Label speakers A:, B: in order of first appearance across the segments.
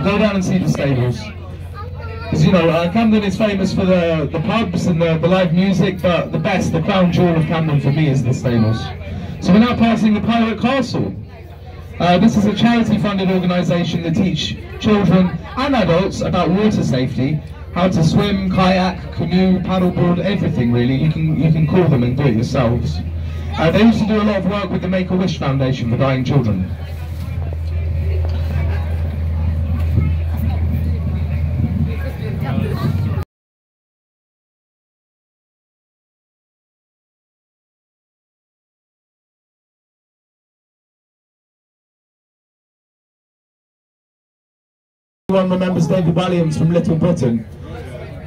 A: go down and see the stables. Because, you know, Camden is famous for the pubs and the live music, but the crown jewel of Camden for me is the stables. So we're now passing the Pirate Castle. This is a charity-funded organisation that teach children and adults about water safety, how to swim, kayak, canoe, paddleboard, everything really. You can call them and do it yourselves. They also do a lot of work with the Make-A-Wish Foundation for dying children. Everyone remembers David Walliams from Little Britain.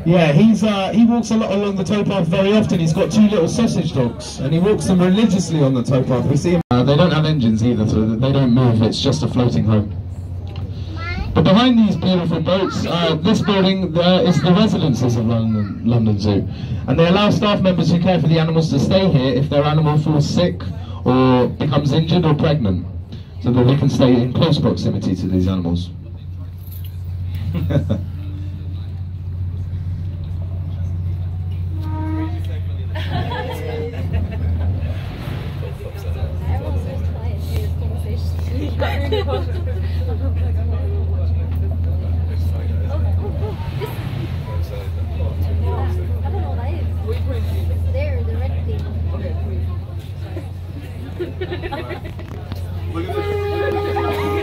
A: Yeah, he walks a lot along the towpath very often. He's got 2 little sausage dogs, and he walks them religiously on the towpath. We see him. They don't have engines either, so they don't move. It's just a floating home. But behind these beautiful boats, this building is the residences of London Zoo, and they allow staff members who care for the animals to stay here if their animal falls sick or becomes injured or pregnant, so that they can stay in close proximity to these animals.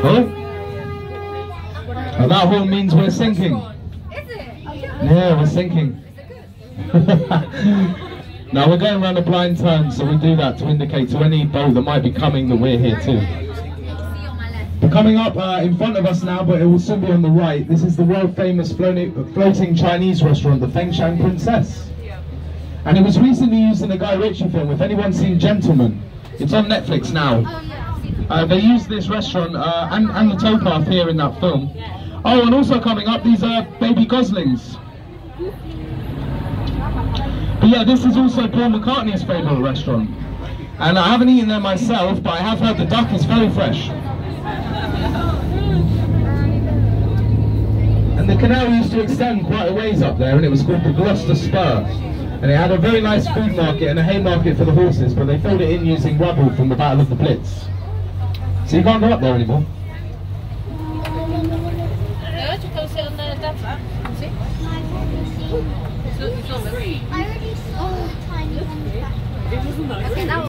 A: Huh? And that horn means we're sinking. Is it? Yeah, we're sinking. Now we're going around a blind turn, so we do that to indicate to any boat that might be coming that we're here too. We're coming up in front of us now, but it will soon be on the right. This is the world famous floating Chinese restaurant, the Fengshan Princess. And it was recently used in a Guy Ritchie film. If anyone's seen Gentleman, it's on Netflix now. They used this restaurant and the towpath here in that film. Oh, and also coming up, these are baby goslings. But yeah, this is also Paul McCartney's favourite restaurant. And I haven't eaten there myself, but I have heard the duck is very fresh. And the canal used to extend quite a ways up there, and it was called the Gloucester Spur. And it had a very nice food market and a hay market for the horses, but they filled it in using rubble from the Battle of the Blitz. So you can't go up there anymore.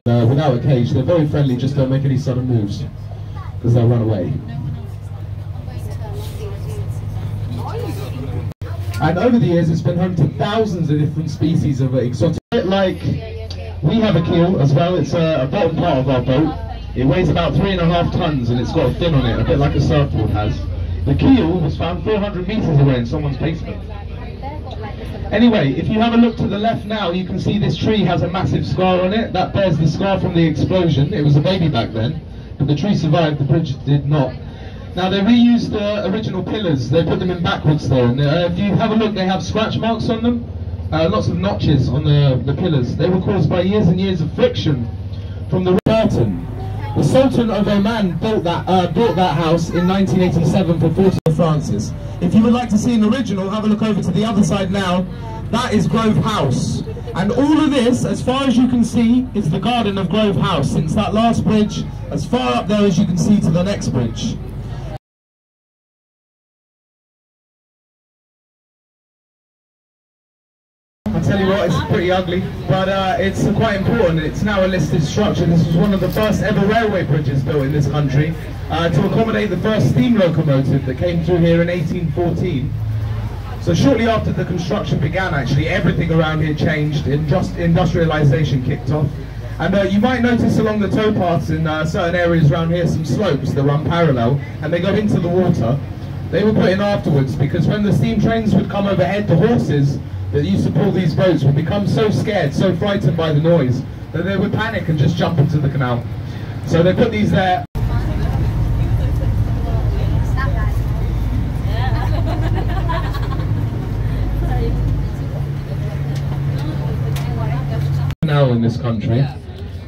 A: Without a cage, they're very friendly, just don't make any sudden moves, because they'll run away. And over the years, it's been home to thousands of different species of exotic. Like, we have a keel as well. It's a bottom part of our boat. It weighs about 3.5 tons, and it's got a fin on it, a bit like a surfboard has. The keel was found 400 meters away in someone's basement. Anyway, if you have a look to the left now, you can see this tree has a massive scar on it. That bears the scar from the explosion. It was a baby back then, but the tree survived, the bridge did not. Now they reused the original pillars. They put them in backwards though, and if you have a look, they have scratch marks on them. Lots of notches on the pillars. They were caused by years and years of friction from the curtain. The Sultan of Oman built that house in 1987 for 40 Francis. If you would like to see an original, have a look over to the other side now. That is Grove House. And all of this, as far as you can see, is the garden of Grove House, since that last bridge, as far up there as you can see to the next bridge. I tell you what, it's pretty ugly, but it's quite important. It's now a listed structure. This was one of the first ever railway bridges built in this country to accommodate the first steam locomotive that came through here in 1814. So shortly after the construction began, actually, everything around here changed. Industrialization kicked off. And you might notice along the towpaths in certain areas around here some slopes that run parallel, and they go into the water. They were put in afterwards because when the steam trains would come overhead, the horses that used to pull these boats would become so scared, so frightened by the noise, that they would panic and just jump into the canal. So they put these there. Canal in this country.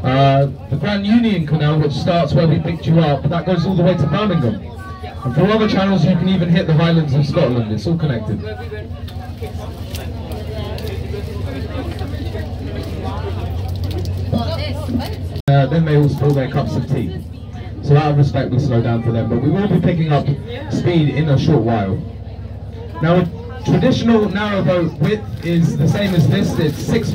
A: The Grand Union Canal, which starts where we picked you up, that goes all the way to Birmingham. And from other channels you can even hit the Highlands of Scotland, it's all connected. Then they all spill their cups of tea. So out of respect we slow down for them, but we will be picking up speed in a short while. Now a traditional narrowboat width is the same as this, it's 6